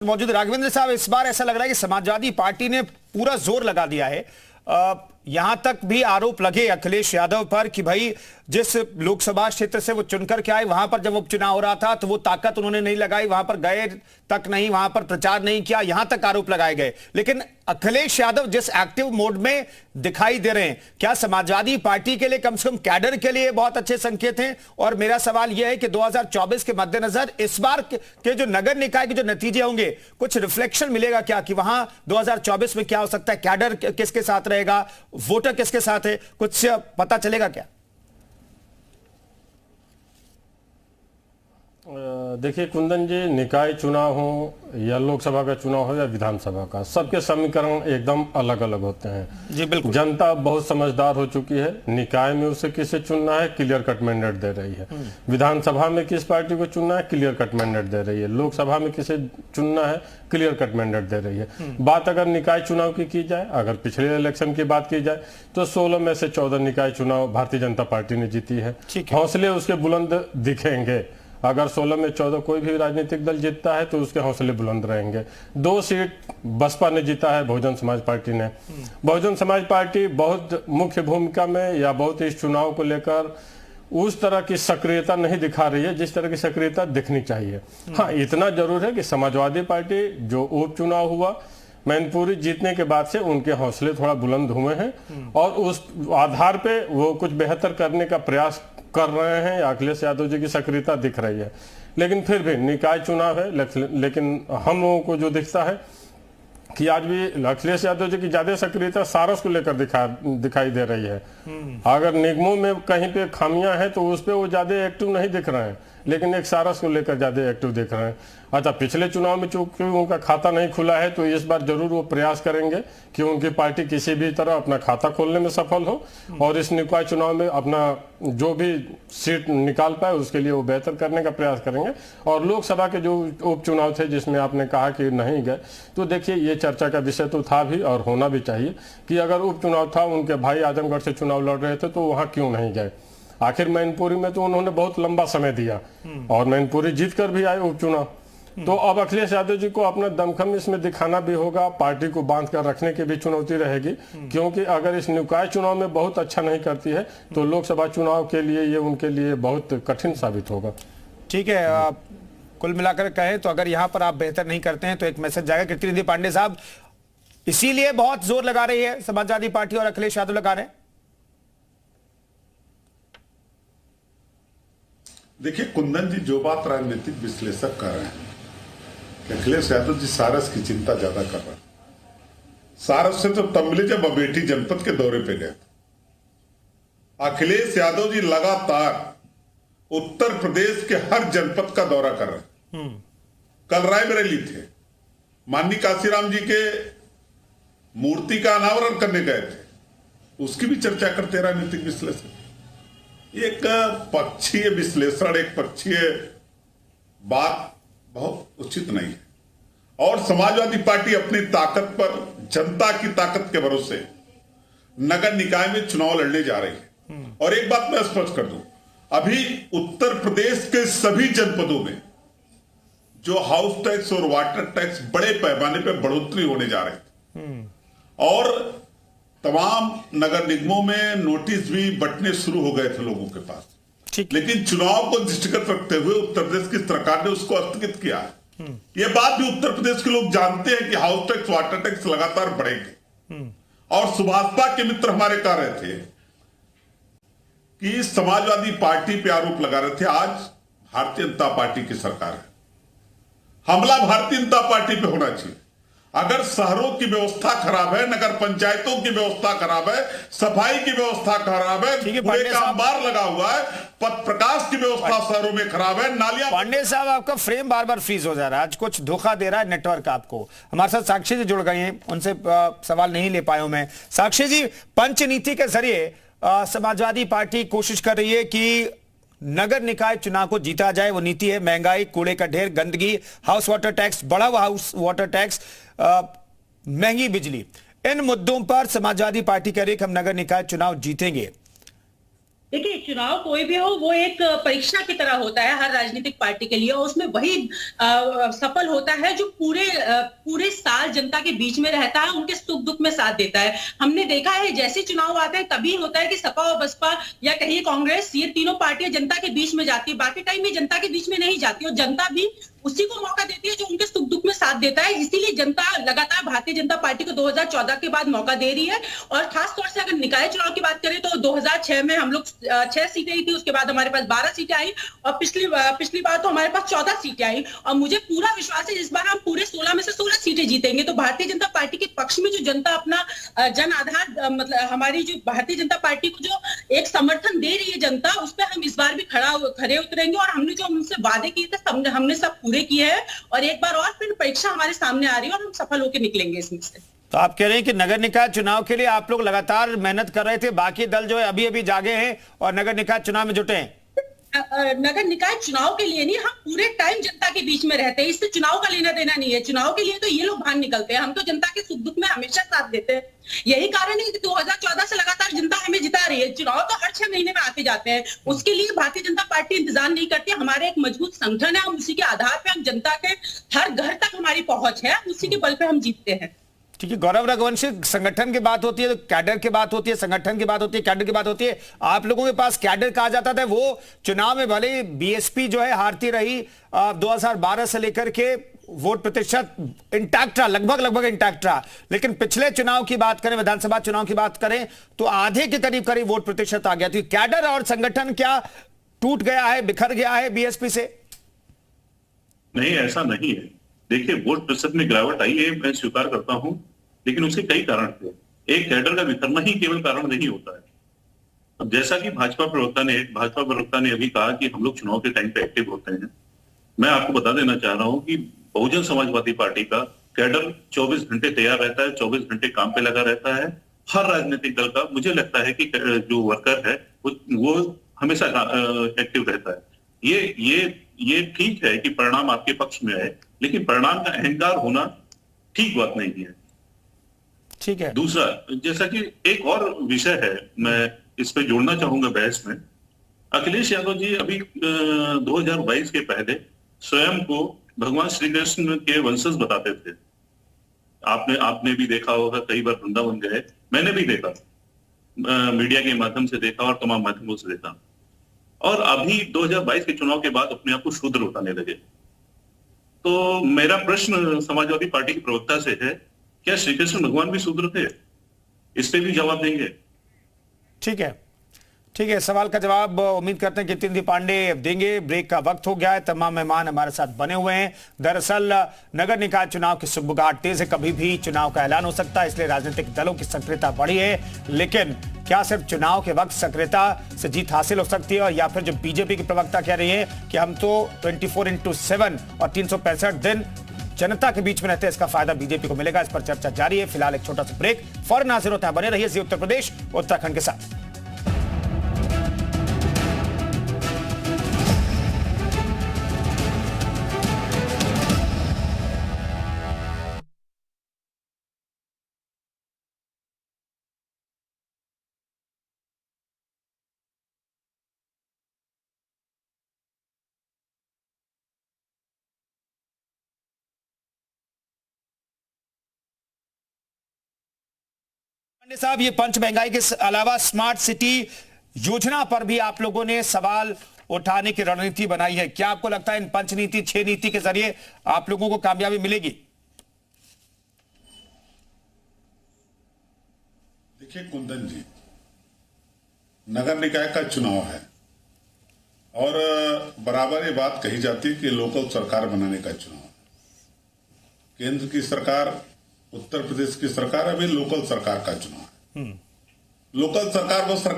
मौजूद राघवेंद्र साहब, इस बार ऐसा लग रहा है कि समाजवादी पार्टी ने पूरा जोर लगा दिया है। यहां तक भी आरोप लगे अखिलेश यादव पर कि भाई जिस लोकसभा क्षेत्र से वो चुनकर के आए वहां पर जब उपचुनाव हो रहा था तो वो ताकत उन्होंने नहीं लगाई, वहां पर गए तक नहीं, वहां पर प्रचार नहीं किया, यहां तक आरोप लगाए गए। लेकिन अखिलेश यादव जिस एक्टिव मोड में दिखाई दे रहे हैं, क्या समाजवादी पार्टी के लिए, कम से कम कैडर के लिए बहुत अच्छे संकेत हैं? और मेरा सवाल यह है कि 2024 के मद्देनजर इस बार के जो नगर निकाय के जो नतीजे होंगे, कुछ रिफ्लेक्शन मिलेगा क्या कि वहां 2024 में क्या हो सकता है? कैडर किसके साथ रहेगा, वोटर किसके साथ है, कुछ पता चलेगा क्या? देखिए कुंदन जी, निकाय चुनाव हो या लोकसभा का चुनाव हो या विधानसभा का, सबके समीकरण एकदम अलग अलग होते हैं। जी बिल्कुल। जनता बहुत समझदार हो चुकी है। निकाय में उसे किसे चुनना है, क्लियर कट मैंडेट दे रही है। विधानसभा में किस पार्टी को चुनना है, क्लियर कट मैंडेट दे रही है। लोकसभा में किसे चुनना है, क्लियर कट मैंडेट दे रही है। बात अगर निकाय चुनाव की जाए, अगर पिछले इलेक्शन की बात की जाए तो 16 में से 14 निकाय चुनाव भारतीय जनता पार्टी ने जीती है। हौसले उसके बुलंद दिखेंगे। अगर 16 में 14 कोई भी राजनीतिक दल जीतता है तो उसके हौसले बुलंद रहेंगे। 2 सीट बसपा ने जीता है, बहुजन समाज पार्टी ने। बहुजन समाज पार्टी बहुत मुख्य भूमिका में या बहुत इस चुनाव को लेकर उस तरह की सक्रियता नहीं दिखा रही है जिस तरह की सक्रियता दिखनी चाहिए। हाँ, इतना जरूर है कि समाजवादी पार्टी जो उपचुनाव हुआ, मैनपुरी जीतने के बाद से उनके हौसले थोड़ा बुलंद हुए हैं और उस आधार पे वो कुछ बेहतर करने का प्रयास कर रहे हैं। अखिलेश यादव जी की सक्रियता दिख रही है। लेकिन फिर भी निकाय चुनाव है, लेकिन हम लोगों को जो दिखता है कि आज भी अखिलेश यादव जी की ज्यादा सक्रियता सारस को लेकर दिखाई दे रही है। अगर निगमों में कहीं पे खामियां हैं तो उस पे वो ज्यादा एक्टिव नहीं दिख रहे हैं, लेकिन एक सारस को लेकर ज्यादा एक्टिव दिख रहे हैं। अच्छा, पिछले चुनाव में चूंकि उनका खाता नहीं खुला है तो इस बार जरूर वो प्रयास करेंगे कि उनकी पार्टी किसी भी तरह अपना खाता खोलने में सफल हो और इस निकाय चुनाव में अपना जो भी सीट निकाल पाए उसके लिए वो बेहतर करने का प्रयास करेंगे। और लोकसभा के जो उपचुनाव थे जिसमें आपने कहा कि नहीं गए, तो देखिए ये चर्चा का विषय तो था भी और होना भी चाहिए कि अगर उपचुनाव था, उनके भाई आजमगढ़ से चुनाव लड़ रहे थे तो वहां क्यों नहीं गए। आखिर मैनपुरी में तो उन्होंने बहुत लंबा समय दिया और मैनपुरी जीत कर भी आए उपचुनाव। तो अब अखिलेश यादव जी को अपना दमखम इसमें दिखाना भी होगा, पार्टी को बांध कर रखने की भी चुनौती रहेगी, क्योंकि अगर इस निकाय चुनाव में बहुत अच्छा नहीं करती है तो लोकसभा चुनाव के लिए ये उनके लिए बहुत कठिन साबित होगा। ठीक है, कुल मिलाकर कहें तो अगर यहां पर आप बेहतर नहीं करते हैं तो एक मैसेज जाएगा। कीर्तिनिधि पांडे साहब, इसीलिए बहुत जोर लगा रही है समाजवादी पार्टी और अखिलेश यादव लगा रहे हैं। देखिए कुंदन जी, जो बात राजनीतिक विश्लेषक कर रहे हैं, अखिलेश यादव जी सारस की चिंता ज्यादा कर रहे हैं। सारस से तो तमिल जब अमेठी जनपद के दौरे पे गए थे। अखिलेश यादव जी लगातार उत्तर प्रदेश के हर जनपद का दौरा कर रहे हैं। कल रायबरेली थे, माननीय काशीराम जी के मूर्ति का अनावरण करने गए थे, उसकी भी चर्चा करते राजनीतिक विश्लेषक। एक पक्षीय विश्लेषण, एक पक्षीय बात बहुत उचित नहीं है। और समाजवादी पार्टी अपनी ताकत पर, जनता की ताकत के भरोसे नगर निकाय में चुनाव लड़ने जा रही है। और एक बात मैं स्पष्ट कर दूं, अभी उत्तर प्रदेश के सभी जनपदों में जो हाउस टैक्स और वाटर टैक्स बड़े पैमाने पर बढ़ोतरी होने जा रही है और तमाम नगर निगमों में नोटिस भी बंटने शुरू हो गए थे लोगों के पास। लेकिन चुनाव को दृष्टिगत रखते हुए उत्तर प्रदेश की सरकार ने उसको स्थगित किया है। यह बात भी उत्तर प्रदेश के लोग जानते हैं कि हाउस टैक्स, वाटर टैक्स लगातार बढ़ेंगे। और सुभाषपा के मित्र हमारे कह रहे थे कि समाजवादी पार्टी पे आरोप लगा रहे थे, आज भारतीय जनता पार्टी की सरकार है, हमला भारतीय जनता पार्टी पे होना चाहिए। अगर शहरों की व्यवस्था खराब है, नगर पंचायतों की व्यवस्था खराब है, सफाई की व्यवस्था खराब है, कूड़े का अंबार लगा हुआ है, पथ प्रकाश की व्यवस्था शहरों में खराब है, नालियां। पांडे साहब, आपका फ्रेम बार बार फ्रीज हो जा रहा है, आज कुछ धोखा दे रहा है नेटवर्क आपको। हमारे साथ साक्षी जी जुड़ गए हैं, उनसे सवाल नहीं ले पाया हूं मैं। साक्षी जी, पंचनीति के जरिए समाजवादी पार्टी कोशिश कर रही है कि नगर निकाय चुनाव को जीता जाए। वो नीति है महंगाई, कूड़े का ढेर, गंदगी, हाउस वाटर टैक्स, बढ़ा हुआ हाउस वाटर टैक्स, महंगी बिजली। इन मुद्दों पर समाजवादी पार्टी कह रही है कि हम नगर निकाय चुनाव जीतेंगे। देखिए, चुनाव कोई भी हो वो एक परीक्षा की तरह होता है हर राजनीतिक पार्टी के लिए, और उसमें वही सफल होता है जो पूरे साल जनता के बीच में रहता है, उनके सुख दुख में साथ देता है। हमने देखा है जैसे चुनाव आते हैं तभी होता है कि सपा और बसपा या कहिए कांग्रेस, ये तीनों पार्टियां जनता के बीच में जाती है, बाकी टाइम में जनता के बीच में नहीं जाती, और जनता भी उसी को मौका देती है जो उनके सुख दुख में साथ देता है। इसीलिए जनता लगातार भारतीय जनता पार्टी को 2014 के बाद मौका दे रही है। और खासतौर से अगर निकाय चुनाव की बात करें तो 2006 में हम लोग 6 सीटें आई थी, उसके बाद हमारे पास 12 सीटें आई, और पिछली बार तो हमारे पास 14 सीटें आई। और मुझे पूरा विश्वास है इस बार हम पूरे 16 में से 16 सीटें जीतेंगे। तो भारतीय जनता पार्टी के पक्ष में जो जनता अपना जन आधार, मतलब हमारी जो भारतीय जनता पार्टी को जो एक समर्थन दे रही है जनता, उस पर हम इस बार भी खड़े उतरेंगे। और हमने जो उनसे वादे किए थे हमने सब पूरे किए हैं, और एक बार और फिर परीक्षा हमारे सामने आ रही है और हम सफल होकर निकलेंगे इसमें से। तो आप कह रहे हैं कि नगर निकाय चुनाव के लिए आप लोग लगातार मेहनत कर रहे थे, बाकी दल जो है अभी अभी जागे हैं और नगर निकाय चुनाव में जुटे हैं? नगर निकाय चुनाव के लिए नहीं, हम पूरे टाइम जनता के बीच में रहते हैं, इससे चुनाव का लेना देना नहीं है। चुनाव के लिए तो ये लोग बाहर निकलते हैं, हम तो जनता के सुख दुख में हमेशा साथ देते हैं। यही कारण है कि 2014 से लगातार जनता हमें जिता रही है। चुनाव तो हर 6 महीने में आते जाते हैं, उसके लिए भारतीय जनता पार्टी इंतजार नहीं करती। हमारे एक मजबूत संगठन है, हम उसी के आधार पर हम जनता के हर घर तक हमारी पहुंच है, उसी के बल पे हम जीतते हैं। ठीक है, गौरव रघुवंशी, संगठन की बात होती है तो कैडर की बात होती है, संगठन की बात होती है, कैडर की बात होती है। आप लोगों के पास कैडर कहा जाता था, वो चुनाव में भले बीएसपी जो है हारती रही, 2012 से लेकर के वोट प्रतिशत इंटैक्ट रहा, लगभग इंटैक्ट रहा, लेकिन पिछले चुनाव की बात करें, विधानसभा चुनाव की बात करें तो आधे के करीब वोट प्रतिशत आ गया। तो कैडर और संगठन क्या टूट गया है, बिखर गया है बीएसपी से? नहीं, ऐसा नहीं है। देखिए, वोट प्रतिशत में गिरावट आई है, मैं स्वीकार करता हूं, लेकिन उसके कई कारण थे। एक कैडर का बिखरना ही केवल कारण नहीं होता है। अब जैसा कि भाजपा प्रवक्ता ने अभी कहा कि हम लोग चुनाव के टाइम पे एक्टिव होते हैं, मैं आपको बता देना चाह रहा हूं कि बहुजन समाजवादी पार्टी का कैडर 24 घंटे तैयार रहता है, 24 घंटे काम पे लगा रहता है। हर राजनीतिक दल का मुझे लगता है कि जो वर्कर है वो हमेशा एक्टिव रहता है। ये ठीक है कि परिणाम आपके पक्ष में आए, लेकिन परिणाम का अहंकार होना ठीक बात नहीं है। ठीक है। दूसरा, जैसा कि एक और विषय है, मैं इस पे जोड़ना चाहूंगा बहस में। अखिलेश यादव जी अभी 2022 के पहले स्वयं को भगवान श्री कृष्ण के वंशज बताते थे। आपने भी देखा होगा, कई बार वृंदावन गए, मैंने भी देखा, मीडिया के माध्यम से देखा और तमाम माध्यमों से देखा। और अभी 2022 के चुनाव के बाद अपने आप को शूद्र बताने लगे। तो मेरा प्रश्न समाजवादी पार्टी के प्रवक्ता से है, क्या श्री कृष्ण भगवान भी शूद्र थे? इस पे भी जवाब देंगे। ठीक है, ठीक है, सवाल का जवाब उम्मीद करते हैं कि जितेंद्र पांडे देंगे। ब्रेक का वक्त हो गया है, तमाम मेहमान हमारे साथ बने हुए हैं। दरअसल नगर निकाय चुनाव की सुगबुगाहट तेज है, कभी भी चुनाव का ऐलान हो सकता है, इसलिए राजनीतिक दलों की सक्रियता बढ़ी है। लेकिन क्या सिर्फ चुनाव के वक्त सक्रियता से जीत हासिल हो सकती है, और या फिर जो बीजेपी की प्रवक्ता कह रही है कि हम तो 24/7 और 365 दिन जनता के बीच में रहते हैं, इसका फायदा बीजेपी को मिलेगा, इस पर चर्चा जारी है। फिलहाल एक छोटा सा ब्रेक, फौरन हाजिर होता है, बने रहिए जी उत्तर प्रदेश उत्तराखंड के साथ। साहब, ये पंच महंगाई के अलावा स्मार्ट सिटी योजना पर भी आप लोगों ने सवाल उठाने की रणनीति बनाई है। क्या आपको लगता है इन 5 नीति 6 नीति के जरिए आप लोगों को कामयाबी मिलेगी? देखिए कुंदन जी, नगर निकाय का चुनाव है और बराबर ये बात कही जाती है कि लोकल सरकार बनाने का चुनाव है। केंद्र की सरकार, उत्तर प्रदेश की सरकार, अभी लोकल सरकार का चुनाव है। लोकल सरकार वो सरकार